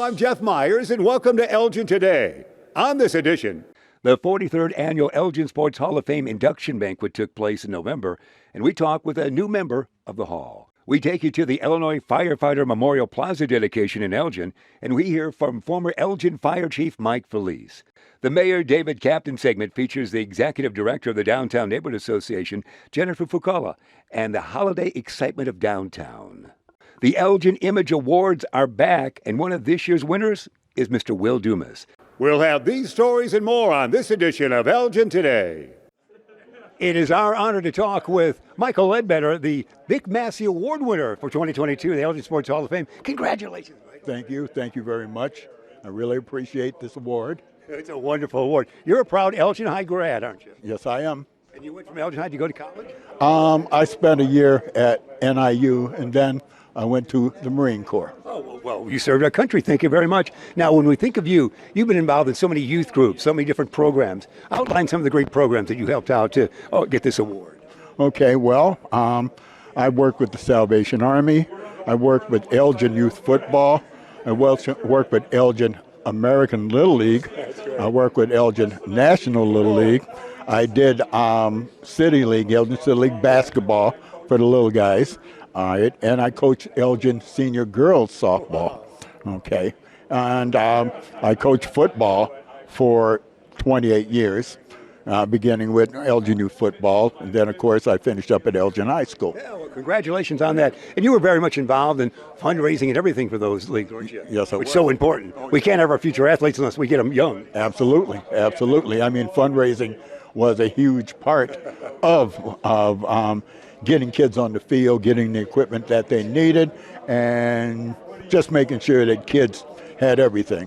I'm Jeff Myers, and welcome to Elgin Today. On this edition, the 43rd Annual Elgin Sports Hall of Fame induction banquet took place in November, and we talk with a new member of the Hall. We take you to the Illinois Firefighter Memorial Plaza dedication in Elgin, and we hear from former Elgin Fire Chief Mike Felice. The Mayor David Captain segment features the Executive Director of the Downtown Neighborhood Association, Jennifer Fucala, and the holiday excitement of downtown. The Elgin Image Awards are back, and one of this year's winners is Mr. Will Dumas. We'll have these stories and more on this edition of Elgin Today. It is our honor to talk with Michael Ledbetter, the Vic Massey Award winner for 2022, the Elgin Sports Hall of Fame. Congratulations, Mike. Thank you. Thank you very much. I really appreciate this award. It's a wonderful award. You're a proud Elgin High grad, aren't you? Yes, I am. And you went from Elgin High to go to college? I spent a year at NIU, and then I went to the Marine Corps. Oh, well, you served our country. Thank you very much. Now, when we think of you, you've been involved in so many youth groups, so many different programs. Outline some of the great programs that you helped out to get this award. Okay, well, I worked with the Salvation Army. I worked with Elgin Youth Football. I worked with Elgin American Little League. I worked with Elgin National Little League. I did City League, Elgin City League basketball for the little guys. And I coached Elgin Senior Girls Softball, okay? And I coached football for 28 years, beginning with Elgin Youth Football, and then, of course, I finished up at Elgin High School. Yeah, well, congratulations on that. And you were very much involved in fundraising and everything for those leagues, weren't you? Yes, I was. It's so important. We can't have our future athletes unless we get them young. Absolutely, absolutely. I mean, fundraising was a huge part of getting kids on the field, getting the equipment that they needed, and just making sure that kids had everything.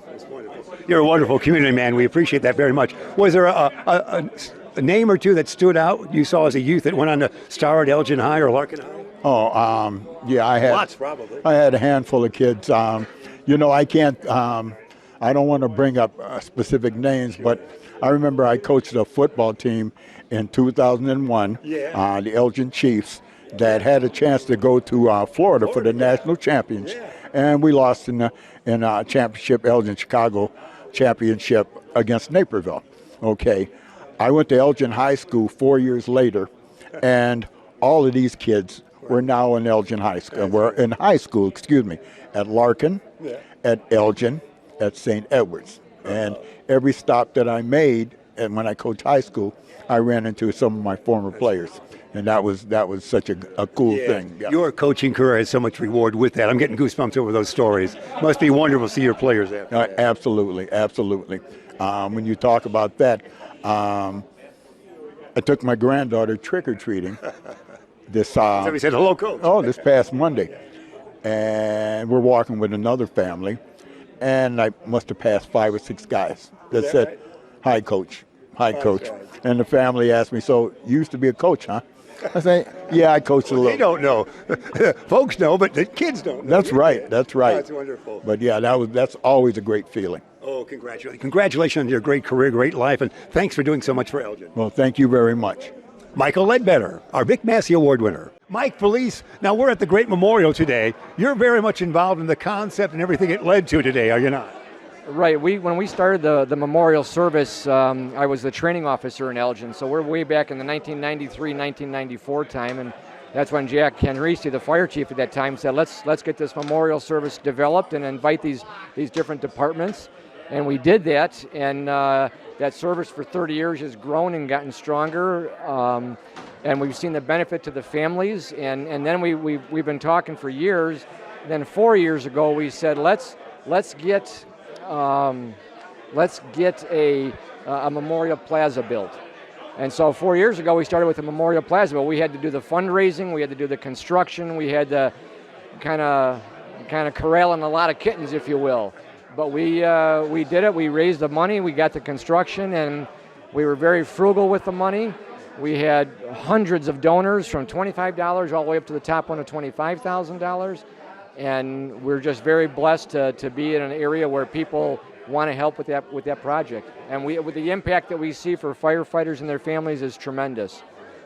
You're a wonderful community man. We appreciate that very much. Was there a name or two that stood out you saw as a youth that went on to star at Elgin High or Larkin High? Oh, yeah, I had lots, probably. I had a handful of kids. I can't. I don't want to bring up specific names, but I remember I coached a football team in 2001, the Elgin Chiefs, that had a chance to go to Florida for the national championship, and we lost in championship, Elgin Chicago championship against Naperville. Okay, I went to Elgin High School 4 years later, and all of these kids were now in Elgin High School. Were in high school, at Larkin, at Elgin, at St. Edwards, and every stop that I made, and when I coached high school, I ran into some of my former players, and that was such a cool thing. Yeah. Your coaching career has so much reward with that. I'm getting goosebumps over those stories. Must be wonderful to see your players there. Absolutely, absolutely. When you talk about that, I took my granddaughter trick-or-treating this Somebody said, hello, Coach. This past Monday, and we're walking with another family, and I must have passed 5 or 6 guys that said, right? Hi, Coach. Hi, Coach. And the family asked me, so you used to be a coach, huh? I say, yeah, I coached a little. They don't know. Folks know, but the kids don't know. That's right. That's right. That's wonderful. But yeah, that's always a great feeling. Oh, congratulations. Congratulations on your great career, great life, and thanks for doing so much for Elgin. Well, thank you very much. Michael Ledbetter, our Vic Massey Award winner. Mike Felice, now we're at the Great Memorial today. You're very much involved in the concept and everything it led to today, are you not? Right. When we started the memorial service, I was the training officer in Elgin, so we're way back in the 1993-1994 time, and that's when Jack Henrici, the fire chief at that time, said, let's get this memorial service developed and invite these different departments, and we did that, and that service for 30 years has grown and gotten stronger, and we've seen the benefit to the families, and then we've been talking for years. Then 4 years ago, we said let's get a memorial plaza built. And so 4 years ago, we started with a memorial plaza, but we had to do the fundraising, we had to do the construction, we had to kind of corral in a lot of kittens, if you will. But we did it. We raised the money, we got the construction, and we were very frugal with the money. We had hundreds of donors, from $25 all the way up to the top one of $25,000. And we're just very blessed to be in an area where people want to help with that project. And with the impact that we see for firefighters and their families is tremendous.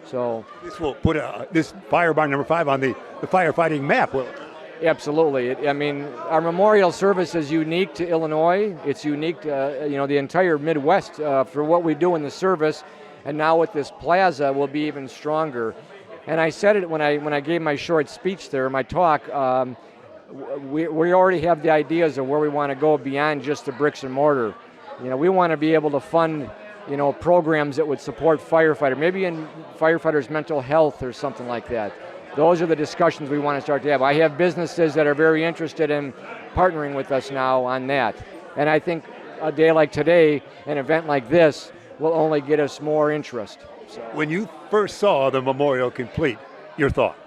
So this will put this fire barn number 5 on the firefighting map, will it? Absolutely. I mean, our memorial service is unique to Illinois. It's unique to the entire Midwest for what we do in the service, and now with this plaza, will be even stronger. And I said it when I gave my short speech there, my talk. We already have the ideas of where we want to go beyond just the bricks and mortar. We want to be able to fund programs that would support firefighters, maybe in firefighters' mental health or something like that. Those are the discussions we want to start to have. I have businesses that are very interested in partnering with us now on that. And I think a day like today, an event like this, will only get us more interest. So, When you first saw the memorial complete, your thought?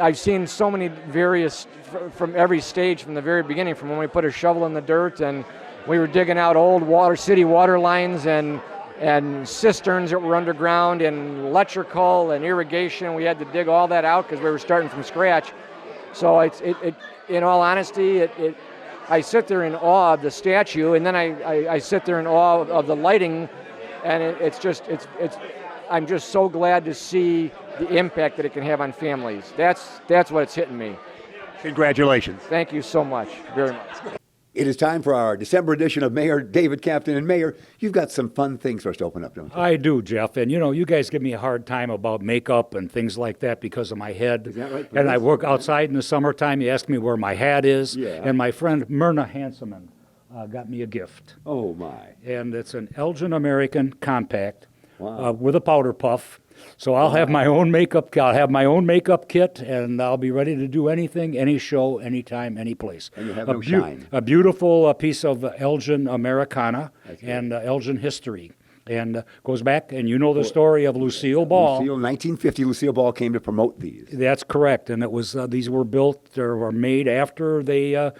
I've seen so many various, from every stage from the very beginning, from when we put a shovel in the dirt and we were digging out old city water lines and cisterns that were underground and electrical and irrigation. We had to dig all that out because we were starting from scratch. So it in all honesty, I sit there in awe of the statue, and then I sit there in awe of the lighting, and I'm just so glad to see the impact that it can have on families. That's what it's hitting me. Congratulations. Thank you so much, very much. It is time for our December edition of Mayor David Captain. And Mayor, you've got some fun things for us to open up, don't you? I do, Jeff. And you guys give me a hard time about makeup and things like that because of my head. Is that right? And I work outside in the summertime. You ask me where my hat is. Yeah. And my friend Myrna Hanselman got me a gift. Oh, my. And it's an Elgin American Compact Wow. with a powder puff. So I'll have my own makeup. I'll have my own makeup kit, and I'll be ready to do anything, any show, anytime, any place. And you have no shine. A beautiful piece of Elgin Americana and Elgin history, and goes back. And you know the story of Lucille Ball. 1950, Lucille Ball came to promote these. That's correct, and it was these were built or were made after they.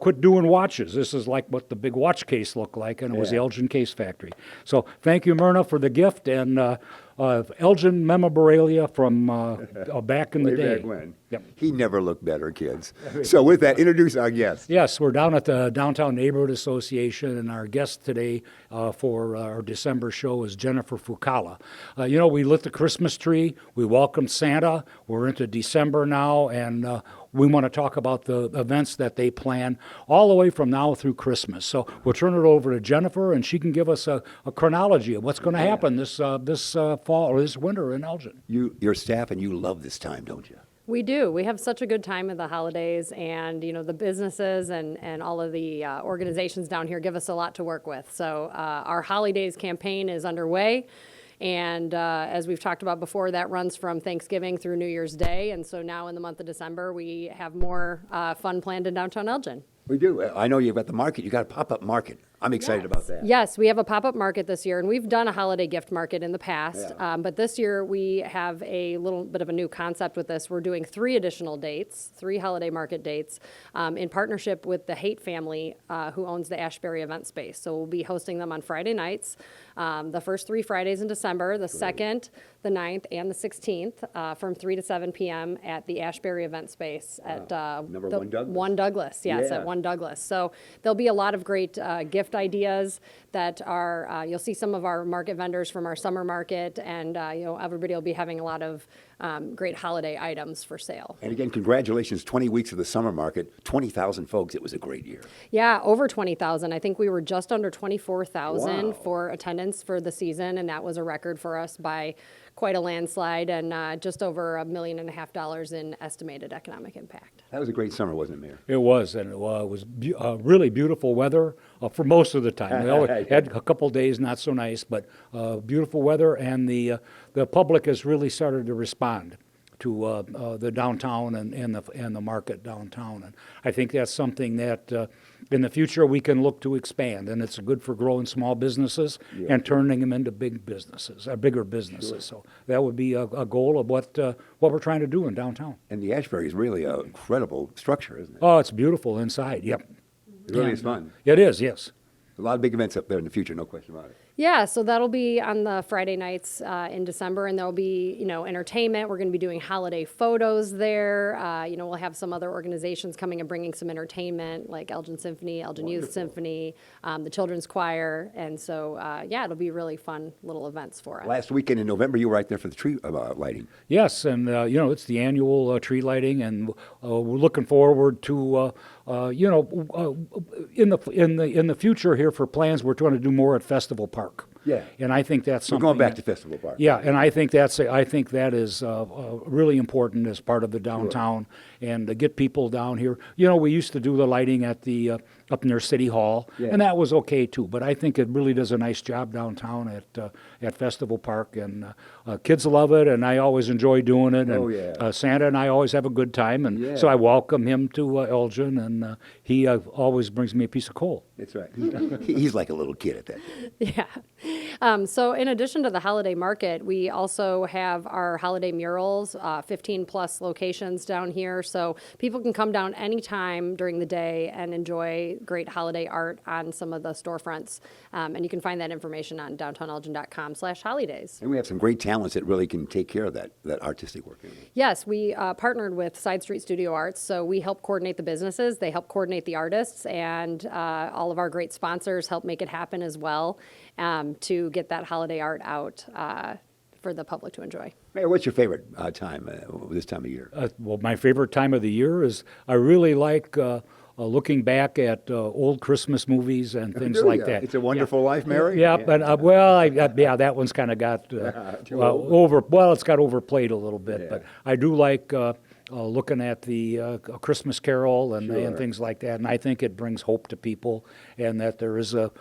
Quit doing watches. This is like what the big watch case looked like, and it was the Elgin Case Factory. So thank you, Myrna, for the gift, and Elgin memorabilia from back in the day. Back when. Yep. He never looked better, kids. So with that, introduce our guest. Yes, we're down at the Downtown Neighborhood Association, and our guest today for our December show is Jennifer Fucala. We lit the Christmas tree, we welcomed Santa, we're into December now, and we want to talk about the events that they plan all the way from now through Christmas. So we'll turn it over to Jennifer, and she can give us a chronology of what's going to happen this fall or this winter in Elgin. Your staff and you love this time, don't you? We do. We have such a good time at the holidays, and the businesses and all of the organizations down here give us a lot to work with. So our Holidays campaign is underway, and as we've talked about before, that runs from Thanksgiving through New Year's Day, and so now in the month of December, we have more fun planned in downtown Elgin. We do. I know you've got the market. You got a pop-up market. I'm excited about that. Yes, we have a pop-up market this year, and we've done a holiday gift market in the past. Yeah. But this year we have a little bit of a new concept with this. We're doing 3 additional dates, 3 holiday market dates, in partnership with the Haight family, who owns the Ashbury event space. So we'll be hosting them on Friday nights, the first 3 Fridays in December, the 2nd, the 9th, and the 16th, from 3 to 7 p.m. at the Ashbury event space at Number 1 Douglas. 1 Douglas, yes, Yeah. at 1 Douglas. So there'll be a lot of great gift ideas that are, you'll see some of our market vendors from our summer market, and everybody will be having a lot of great holiday items for sale. And again, congratulations, 20 weeks of the summer market, 20,000 folks. It was a great year. Yeah, over 20,000. I think we were just under 24,000 Wow. for attendance for the season, and that was a record for us by quite a landslide, and just over $1.5 million in estimated economic impact. That was a great summer, wasn't it, Mayor? It was, and it was really beautiful weather for most of the time. We always had a couple days not so nice, but beautiful weather, and the public has really started to respond to the downtown and the market downtown, and I think that's something that in the future we can look to expand, and it's good for growing small businesses and turning them into big businesses, bigger businesses. Sure. So that would be a goal of what we're trying to do in downtown. And the Ashbury is really an incredible structure, isn't it? Oh, it's beautiful inside. Yep, It really is fun. it is. Yes. A lot of big events up there in the future, no question about it. Yeah, so that'll be on the Friday nights in December, and there'll be, entertainment. We're going to be doing holiday photos there. We'll have some other organizations coming and bringing some entertainment, like Elgin Symphony, Elgin Youth Symphony, the Children's Choir, and so it'll be really fun little events for us. Last weekend in November, you were right there for the tree lighting. Yes, and it's the annual tree lighting, and we're looking forward to in the future here for plans. We're trying to do more at Festival Park. Yeah. And I think that's something. We're going back to Festival Park. Yeah, and I think that is really important as part of the downtown, and to get people down here. We used to do the lighting at the up near City Hall, and that was okay too. But I think it really does a nice job downtown at Festival Park, and kids love it, and I always enjoy doing it. And Santa and I always have a good time, and so I welcome him to Elgin, and he always brings me a piece of coal. That's right. He's like a little kid at that. Yeah. So in addition to the holiday market, we also have our holiday murals, 15 plus locations down here. So people can come down anytime during the day and enjoy great holiday art on some of the storefronts. And you can find that information on downtownelgin.com/holidays. And we have some great talents that really can take care of that artistic work. Yes, we partnered with Side Street Studio Arts, so we help coordinate the businesses, they help coordinate the artists, and all of our great sponsors help make it happen as well, to get that holiday art out for the public to enjoy. Mayor, what's your favorite time this time of year? Well, my favorite time of the year is I really like looking back at old Christmas movies and things like that. It's a Wonderful Life, Mary? Yeah, but that one's kind of got it's got overplayed a little bit, but I do like looking at the Christmas Carol and things like that, and I think it brings hope to people, and that there is a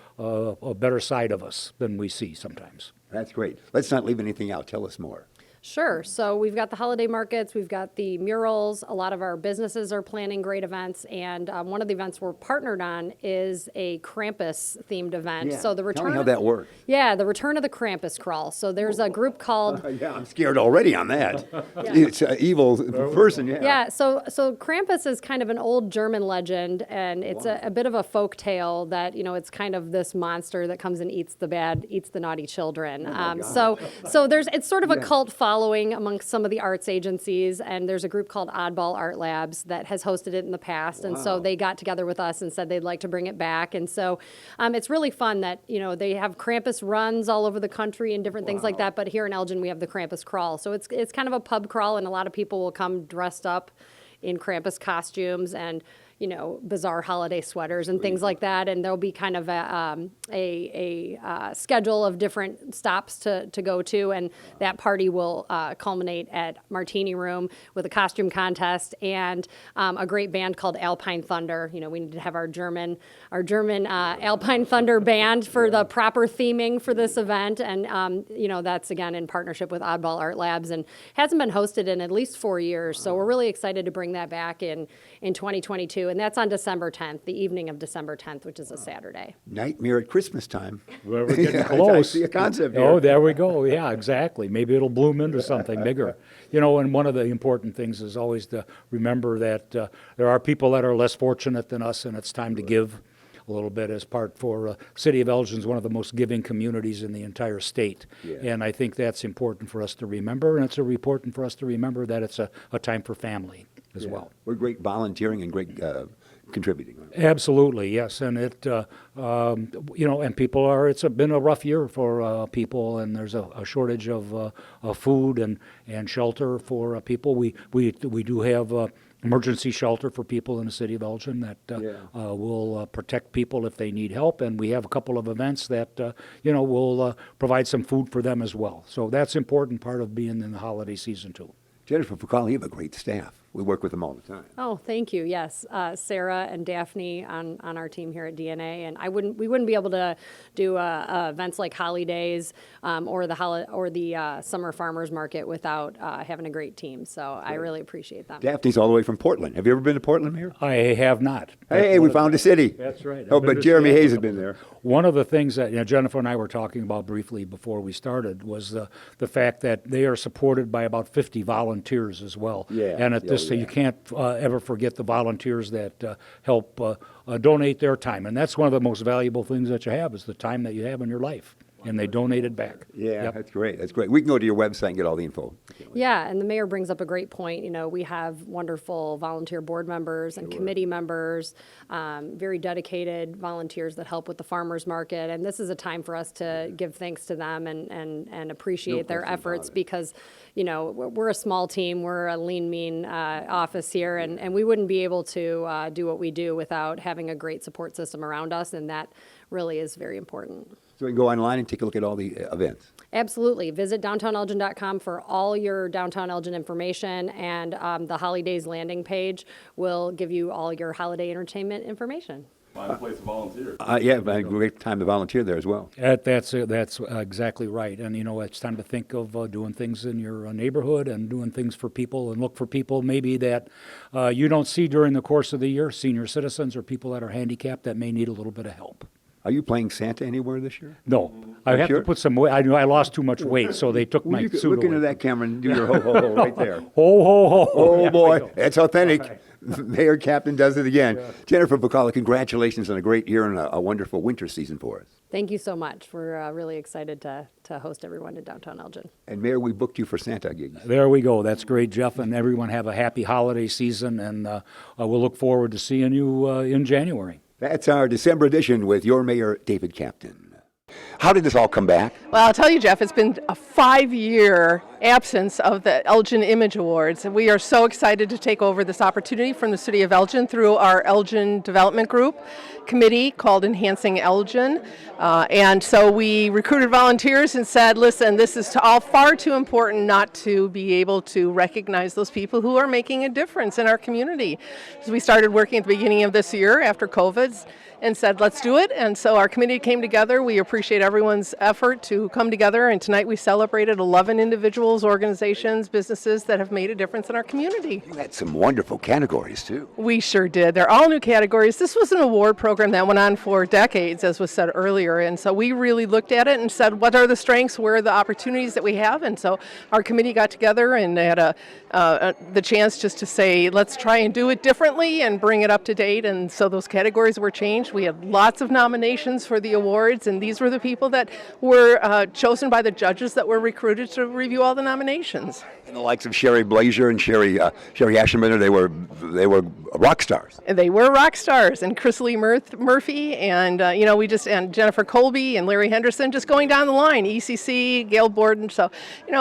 better side of us than we see sometimes. That's great. Let's not leave anything out. Tell us more. Sure. So we've got the holiday markets, we've got the murals. A lot of our businesses are planning great events, and one of the events we're partnered on is a Krampus-themed event. Yeah. So the return. Tell me how that works. Yeah, the return of the Krampus crawl. So there's a group called. Yeah, I'm scared already on that. It's an evil person. Yeah. Yeah. So Krampus is kind of an old German legend, and it's a bit of a folk tale that it's kind of this monster that comes and eats the naughty children. So it's sort of a cult following amongst some of the arts agencies, and there's a group called Oddball Art Labs that has hosted it in the past, and so they got together with us and said they'd like to bring it back, and so it's really fun that they have Krampus runs all over the country and different things like that, but here in Elgin we have the Krampus crawl, so it's kind of a pub crawl, and a lot of people will come dressed up in Krampus costumes and bizarre holiday sweaters and things like that. And there'll be kind of a schedule of different stops to go to. And that party will culminate at Martini Room with a costume contest and a great band called Alpine Thunder. We need to have our German Alpine Thunder band for the proper theming for this event. And, that's again in partnership with Oddball Art Labs and hasn't been hosted in at least 4 years. So we're really excited to bring that back in 2022. And that's on December 10th, the evening of December 10th, which is a Saturday. Nightmare at Christmas time. Well, we're getting close. I see a concept here. Oh, there we go. Yeah, exactly. Maybe it'll bloom into something bigger. And one of the important things is always to remember that there are people that are less fortunate than us, and it's time to give a little bit as part for City of Elgin is one of the most giving communities in the entire state. Yeah. And I think that's important for us to remember, and it's important for us to remember that it's a time for family as well. We're great volunteering and great contributing. Absolutely, yes, and it, and people are. It's been a rough year for people, and there's a shortage of food and shelter for people. We do have emergency shelter for people in the city of Elgin that will protect people if they need help, and we have a couple of events that will provide some food for them as well. So that's an important part of being in the holiday season too. Jennifer, for calling, you have a great staff. We work with them all the time. Oh, thank you. Yes, Sarah and Daphne on our team here at DNA, and we wouldn't be able to do events like Holidays or the Summer Farmers Market without having a great team. So I really appreciate that. Daphne's all the way from Portland. Have you ever been to Portland, Mayor? I have not. Hey, we found a city. That's right. Oh, but Jeremy Hayes has been there. One of the things that Jennifer and I were talking about briefly before we started was the fact that they are supported by about 50 volunteers as well. Yeah. And at this, you can't ever forget the volunteers that help donate their time, and that's one of the most valuable things that you have is the time that you have in your life. and they donated back. Yeah, Yep. that's great. That's great. We can go to your website and get all the info. Yeah, and the mayor brings up a great point. You know, we have wonderful volunteer board members and committee members, very dedicated volunteers that help with the farmers market. And this is a time for us to give thanks to them and appreciate their efforts because, you know, we're a small team. We're a lean, mean office here, and we wouldn't be able to do what we do without having a great support system around us, and that really is very important. So we can go online and take a look at all the events. Absolutely. Visit downtownelgin.com for all your downtown Elgin information, and the Holidays landing page will give you all your holiday entertainment information. Find a place to volunteer. Yeah, a great time to volunteer there as well. That's exactly right. And, you know, it's time to think of doing things in your neighborhood and doing things for people and look for people maybe that you don't see during the course of the year, senior citizens or people that are handicapped that may need a little bit of help. Are you playing Santa anywhere this year? No, I have sure? to put some weight. I knew I lost too much weight, so they took my You could suit look away. into that camera and do your ho, ho, ho right there. Ho, ho, ho. Oh, Yeah, boy, I know. that's authentic. Mayor Captain does it again. Jennifer Bacala, congratulations on a great year and a wonderful winter season for us. Thank you so much. We're really excited to host everyone in downtown Elgin. And Mayor, we booked you for Santa gigs. There we go. That's great, Jeff. And everyone have a happy holiday season, and we'll look forward to seeing you in January. That's our December edition with your Mayor, David Captain. How did this all come back? Well, I'll tell you, Jeff, it's been a 5-year absence of the Elgin Image Awards, and we are so excited to take over this opportunity from the City of Elgin through our Elgin Development Group committee called Enhancing Elgin. And so we recruited volunteers and said, listen, this is all far too important not to be able to recognize those people who are making a difference in our community. So we started working at the beginning of this year after COVID and said, let's do it. And so our committee came together. We appreciate everyone's effort to come together. And tonight we celebrated 11 individuals, organizations, businesses that have made a difference in our community. You had some wonderful categories, too. We sure did. They're all new categories. This was an award program that went on for decades, as was said earlier. And so we really looked at it and said, what are the strengths? Where are the opportunities that we have? And so our committee got together and had the chance just to say, let's try and do it differently and bring it up to date. And so those categories were changed. We had lots of nominations for the awards, and these were the people that were chosen by the judges that were recruited to review all the nominations. And the likes of Sherry Blazer and Sherry Ashenbender, they were rock stars. They were rock stars, and Chris Lee Murphy, and and Jennifer Colby and Larry Henderson, just going down the line. ECC, Gail Borden. So,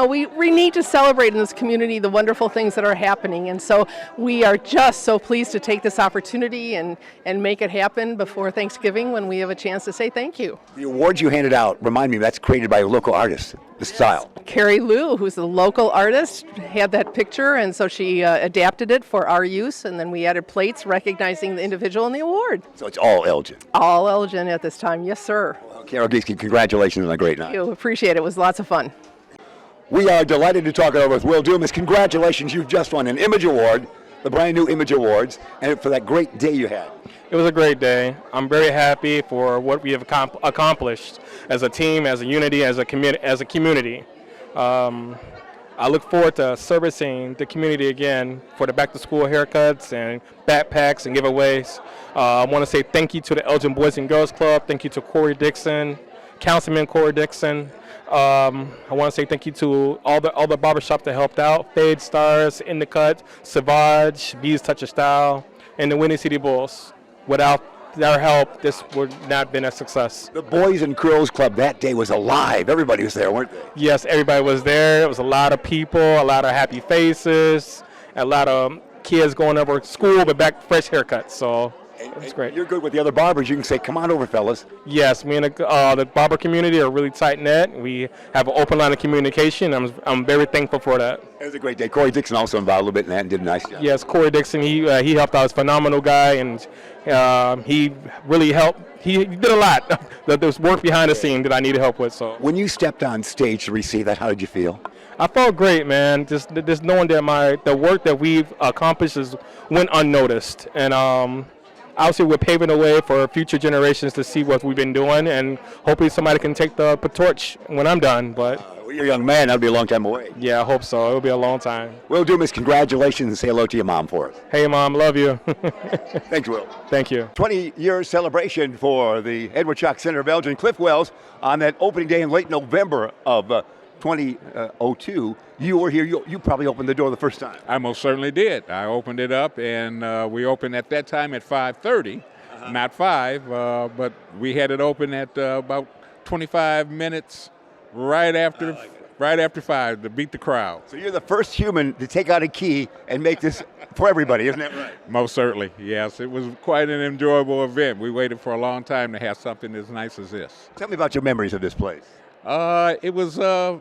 we need to celebrate in this community the wonderful things that are happening, and so we are just so pleased to take this opportunity and make it happen before Thanksgiving when we have a chance to say thank you. The awards you handed out, remind me, that's created by a local artist, the style. Carrie Liu, who's a local artist, had that picture, and so she adapted it for our use, and then we added plates recognizing the individual in the award. So it's all Elgin. All Elgin at this time, yes, sir. Well, Carol Giesky, congratulations on a great night. You appreciate it. It was lots of fun. We are delighted to talk it over with Will Dumas. Congratulations, you've just won an Image Award, the brand new Image Awards, and for that great day you had. It was a great day. I'm very happy for what we have accomplished as a team, as a unity, as a community. I look forward to servicing the community again for the back-to-school haircuts and backpacks and giveaways. I want to say thank you to the Elgin Boys and Girls Club. Thank you to Corey Dixon, Councilman Corey Dixon. I want to say thank you to all the barbershops that helped out, Fade Stars, In the Cut, Savage, Bees Touch of Style, and the Windy City Bulls. Without their help, this would not have been a success. The Boys and Girls Club that day was alive. Everybody was there, weren't they? Yes, everybody was there. It was a lot of people, a lot of happy faces, a lot of kids going over to school with fresh haircuts. So it's great. You're good with the other barbers. You can say, come on over, fellas. Yes, me and the barber community are really tight-knit. We have an open line of communication. I'm very thankful for that. It was a great day. Corey Dixon also involved a little bit in that and did a nice job. Yes, Corey Dixon, he helped out. He's a phenomenal guy, and he really helped. He did a lot. There's work behind the scene that I needed help with. So when you stepped on stage to receive that, how did you feel? I felt great, man. Just knowing that the work that we've accomplished went unnoticed, and obviously we're paving the way for future generations to see what we've been doing, and hopefully somebody can take the torch when I'm done. But Well, you're a young man. That'll be a long time away. Yeah, I hope so. It'll be a long time. Will do, Miss. Congratulations, and say hello to your mom for us. Hey, Mom, love you. Thanks, Will. Thank you. 20-year celebration for the Edward Schock Center of Elgin. Cliff Wells, on that opening day in late November of 2002, you were here. You probably opened the door the first time. I most certainly did. I opened it up, and we opened at that time at 5:30, not 5, but we had it open at about 25 minutes right after 5 to beat the crowd. So you're the first human to take out a key and make this for everybody, isn't that right? Most certainly, yes. It was quite an enjoyable event. We waited for a long time to have something as nice as this. Tell me about your memories of this place. It was a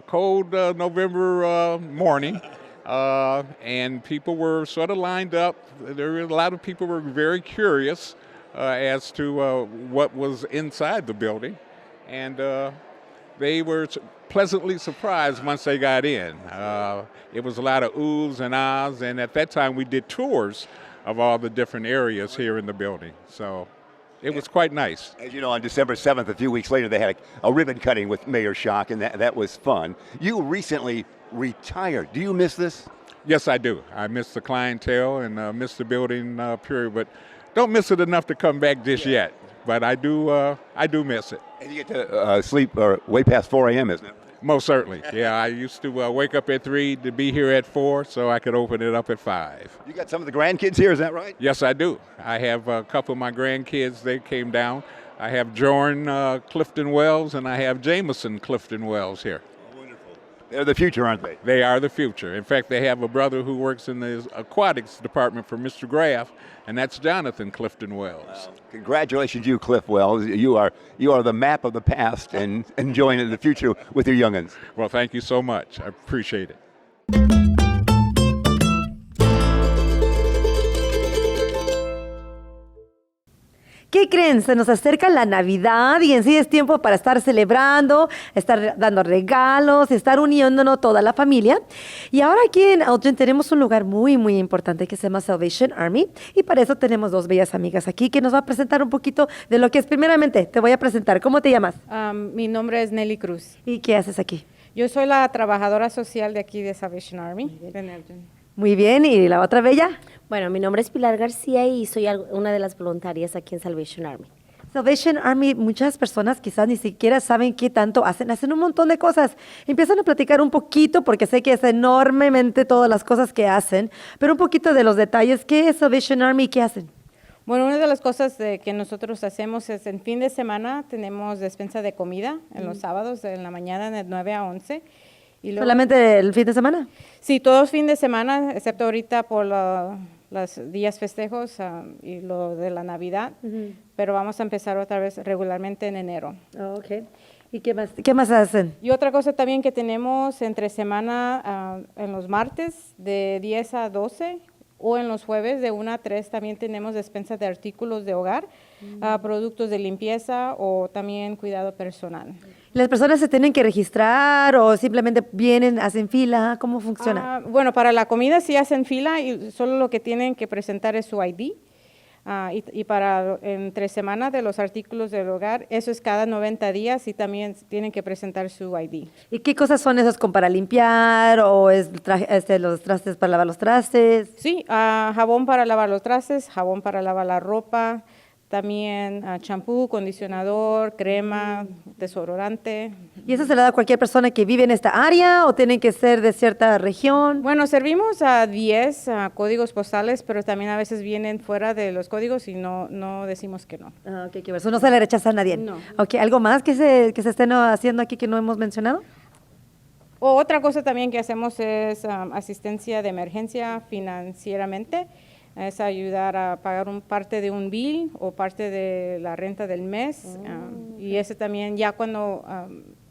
cold November morning, and people were sort of lined up. There were a lot of people were very curious as to what was inside the building, and they were pleasantly surprised once they got in. It was a lot of oohs and ahs, and at that time we did tours of all the different areas here in the building. So it was quite nice. As you know, on December 7th, a few weeks later, they had a ribbon cutting with Mayor Schock, and that was fun. You recently retired. Do you miss this? Yes, I do. I miss the clientele and miss the building period, but don't miss it enough to come back just yet. But I do miss it. And you get to sleep way past 4 a.m., isn't it? Most certainly. Yeah, I used to wake up at 3 to be here at 4, so I could open it up at 5. You got some of the grandkids here, is that right? Yes, I do. I have a couple of my grandkids. They came down. I have Jordan Clifton Wells, and I have Jameson Clifton Wells here. They're the future, aren't they? They are the future. In fact, they have a brother who works in the aquatics department for Mr. Graff, and that's Jonathan Clifton Wells. Congratulations, you, Cliff Wells. You are the map of the past and enjoying the future with your youngins. Well, thank you so much. I appreciate it. ¿Qué creen? Se nos acerca la Navidad y en sí es tiempo para estar celebrando, estar dando regalos, estar uniéndonos toda la familia. Y ahora aquí en Elgin tenemos un lugar muy, muy importante que se llama Salvation Army y para eso tenemos dos bellas amigas aquí que nos va a presentar un poquito de lo que es. Primeramente, te voy a presentar. ¿Cómo te llamas? Mi nombre es Nelly Cruz. ¿Y qué haces aquí? Yo soy la trabajadora social de aquí de Salvation Army. En Elgin. Muy bien. ¿Y la otra bella? Bueno, mi nombre es Pilar García y soy una de las voluntarias aquí en Salvation Army. Salvation Army, muchas personas quizás ni siquiera saben qué tanto hacen. Hacen un montón de cosas. Empiezan a platicar un poquito, porque sé que es enormemente todas las cosas que hacen, pero un poquito de los detalles. ¿Qué es Salvation Army y qué hacen? Bueno, una de las cosas que nosotros hacemos es en fin de semana tenemos despensa de comida en los sábados, en la mañana de 9 a 11. Y luego, ¿solamente el fin de semana? Sí, todos fin de semana, excepto ahorita por los días festejos y lo de la Navidad, pero vamos a empezar otra vez regularmente en enero. Oh, ok. ¿Y qué más hacen? Y otra cosa también que tenemos entre semana, en los martes de 10 a 12 o en los jueves de 1 a 3 también tenemos despensa de artículos de hogar, productos de limpieza o también cuidado personal. ¿Las personas se tienen que registrar o simplemente vienen, hacen fila? ¿Cómo funciona? Bueno, para la comida sí hacen fila y solo lo que tienen que presentar es su ID. Y para entre semana de los artículos del hogar, eso es cada 90 días y también tienen que presentar su ID. ¿Y qué cosas son esas como para limpiar o es los trastes para lavar los trastes? Sí, jabón para lavar los trastes, jabón para lavar la ropa, también champú, condicionador, crema, desodorante. ¿Y eso se le da a cualquier persona que vive en esta área o tienen que ser de cierta región? Bueno, servimos a 10 códigos postales, pero también a veces vienen fuera de los códigos y no decimos que no. Ok, eso no se le rechaza a nadie. No. Ok, ¿algo más que se estén haciendo aquí que no hemos mencionado? Otra cosa también que hacemos es asistencia de emergencia financieramente. Es ayudar a pagar parte de un bill o parte de la renta del mes. Y ese también ya cuando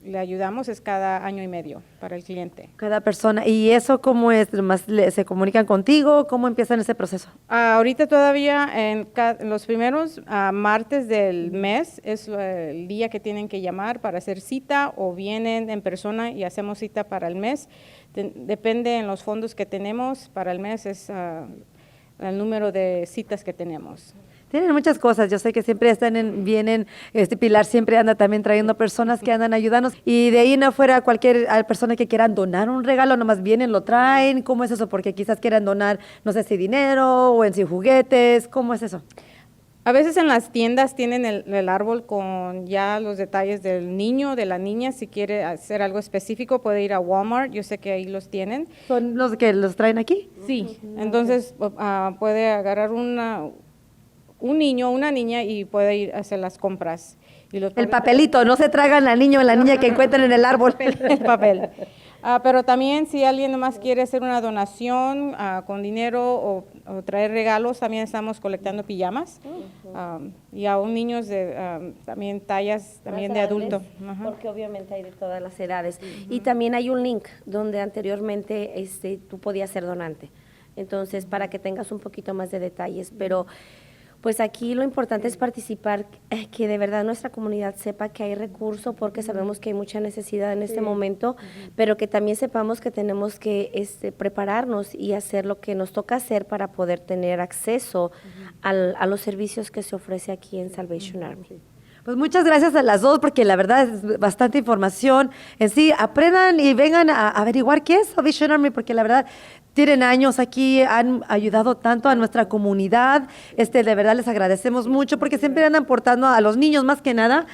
le ayudamos es cada año y medio para el cliente. Cada persona. ¿Y eso cómo es? ¿Más se comunican contigo? ¿Cómo empiezan ese proceso? Ahorita todavía en los primeros martes del mes es el día que tienen que llamar para hacer cita o vienen en persona y hacemos cita para el mes. Depende en los fondos que tenemos para el mes es el número de citas que tenemos. Tienen muchas cosas, yo sé que siempre vienen, Pilar siempre anda también trayendo personas que andan ayudándonos y de ahí en afuera cualquier persona que quieran donar un regalo, nomás vienen, lo traen, ¿cómo es eso? Porque quizás quieran donar, no sé si dinero o en si juguetes, ¿cómo es eso? A veces en las tiendas tienen el árbol con ya los detalles del niño, de la niña. Si quiere hacer algo específico, puede ir a Walmart. Yo sé que ahí los tienen. ¿Son los que los traen aquí? Sí. Entonces puede agarrar un niño o una niña y puede ir a hacer las compras. Y el papelito, no se tragan al niño o la niña que encuentren en el árbol. El papel. Pero también si alguien más quiere hacer una donación con dinero o traer regalos, también estamos colectando pijamas y aún niños de también tallas también de adulto. Porque obviamente hay de todas las edades. Y también hay un link donde anteriormente tú podías ser donante. Entonces, para que tengas un poquito más de detalles, pero pues aquí lo importante es participar, que de verdad nuestra comunidad sepa que hay recursos porque sabemos que hay mucha necesidad en este momento, pero que también sepamos que tenemos que prepararnos y hacer lo que nos toca hacer para poder tener acceso a los servicios que se ofrece aquí en Salvation Army. Pues muchas gracias a las dos porque la verdad es bastante información. En sí, aprendan y vengan a averiguar qué es Salvation Army porque la verdad tienen años aquí, han ayudado tanto a nuestra comunidad, de verdad les agradecemos mucho porque siempre andan aportando a los niños más que nada,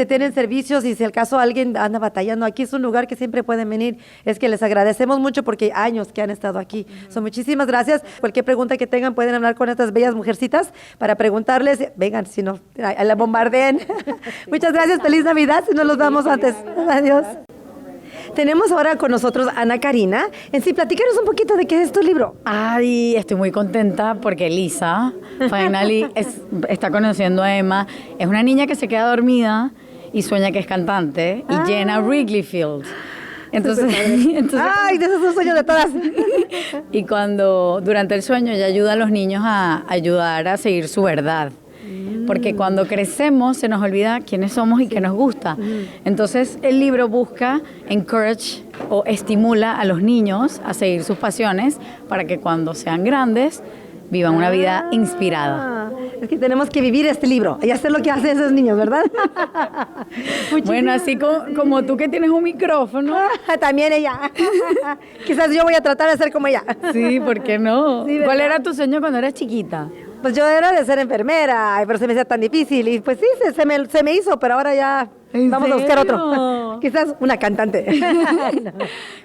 tienen servicios y si el caso alguien anda batallando, aquí es un lugar que siempre pueden venir, es que les agradecemos mucho porque hay años que han estado aquí. Muchísimas gracias, cualquier pregunta que tengan pueden hablar con estas bellas mujercitas para preguntarles, vengan, si no, la bombardeen. Muchas gracias, feliz Navidad, si no los damos antes. Adiós. Tenemos ahora con nosotros a Ana Karina. En sí, platícanos un poquito de qué es tu libro. Ay, estoy muy contenta porque Lisa, finally, está conociendo a Emma. Es una niña que se queda dormida y sueña que es cantante y llena Wrigley Field. Entonces, ¡ay, de esos son sueños de todas! Y durante el sueño ella ayuda a los niños a ayudar a seguir su verdad. Porque cuando crecemos se nos olvida quiénes somos y qué nos gusta. Entonces el libro busca encourage o estimula a los niños a seguir sus pasiones para que cuando sean grandes vivan una vida inspirada. Es que tenemos que vivir este libro y hacer lo que hacen esos niños, ¿verdad? Bueno, así como tú que tienes un micrófono. También ella. Quizás yo voy a tratar de ser como ella. Sí, ¿por qué no? Sí, ¿cuál era tu sueño cuando eras chiquita? Pues yo era de ser enfermera, pero se me hacía tan difícil y pues sí, se me hizo, pero ahora ya vamos a buscar otro. Quizás una cantante.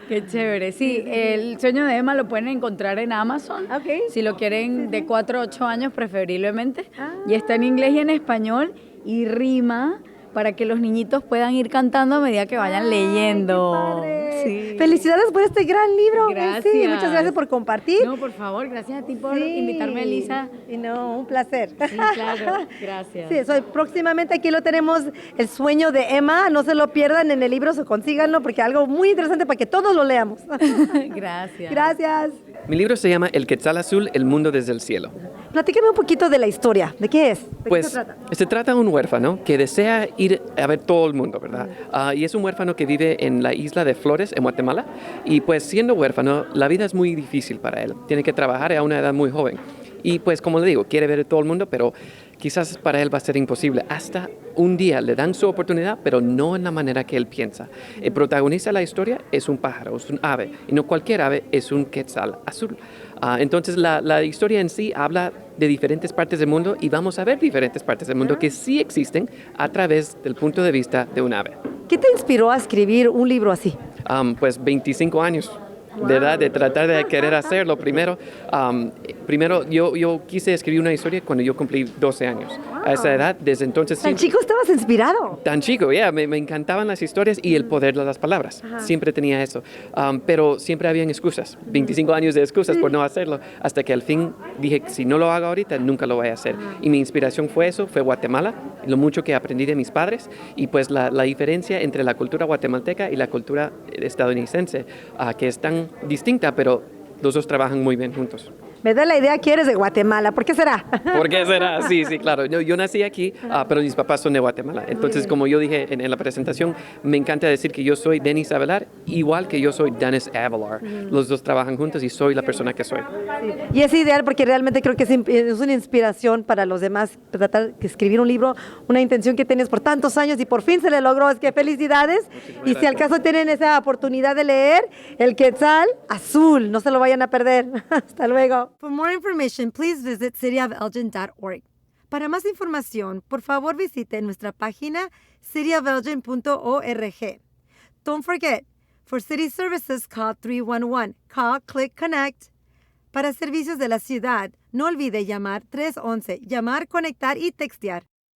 Qué chévere. Sí, el sueño de Emma lo pueden encontrar en Amazon. Si lo quieren de 4 a 8 años preferiblemente. Y está en inglés y en español y rima para que los niñitos puedan ir cantando a medida que vayan leyendo. Sí. Felicidades por este gran libro. Gracias. Sí, muchas gracias por compartir. No, por favor, gracias a ti por invitarme, Elisa. Y no, un placer. Sí, claro, gracias. Sí, próximamente aquí lo tenemos, El sueño de Emma, no se lo pierdan en el libro, consíganlo porque algo muy interesante para que todos lo leamos. Gracias. Gracias. Mi libro se llama El Quetzal Azul, el mundo desde el cielo. Platícame un poquito de la historia, ¿de qué es? ¿De pues qué se trata? Se trata de un huérfano que desea ir a ver todo el mundo, ¿verdad? Y es un huérfano que vive en la isla de Flores, en Guatemala, y pues siendo huérfano, la vida es muy difícil para él. Tiene que trabajar a una edad muy joven. Y pues como le digo, quiere ver a todo el mundo, pero quizás para él va a ser imposible. Hasta un día le dan su oportunidad, pero no en la manera que él piensa. El protagonista de la historia es un pájaro, es un ave, y no cualquier ave, es un quetzal azul. Entonces la historia en sí habla de diferentes partes del mundo y vamos a ver diferentes partes del mundo que sí existen a través del punto de vista de un ave. ¿Qué te inspiró a escribir un libro así? Pues 25 años. De edad, de tratar de querer hacerlo. Primero yo quise escribir una historia cuando yo cumplí 12 años. A esa edad, desde entonces... ¿Tan chico estabas inspirado? Tan chico, me encantaban las historias y el poder de las palabras. Siempre tenía eso. Pero siempre habían excusas. 25 años de excusas por no hacerlo. Hasta que al fin dije, si no lo hago ahorita, nunca lo voy a hacer. Y mi inspiración fue eso, fue Guatemala, lo mucho que aprendí de mis padres y pues la diferencia entre la cultura guatemalteca y la cultura estadounidense, que es tan distinta, pero los dos trabajan muy bien juntos. Me da la idea que eres de Guatemala. ¿Por qué será? ¿Por qué será? Sí, sí, claro. Yo nací aquí, pero mis papás son de Guatemala. Entonces, como yo dije en la presentación, me encanta decir que yo soy Denis Avelar, igual que yo soy Dennis Avelar. Los dos trabajan juntos y soy la persona que soy. Y es ideal porque realmente creo que es una inspiración para los demás tratar de escribir un libro, una intención que tienes por tantos años y por fin se le logró. Es que felicidades. Y si al caso tienen esa oportunidad de leer El Quetzal Azul, no se lo vayan a perder. Hasta luego. For more information, please visit cityofelgin.org. Para más información, por favor visite nuestra página cityofelgin.org. Don't forget, for city services, call 311. Call, click, connect. Para servicios de la ciudad, no olvide llamar 311, llamar, conectar y textear.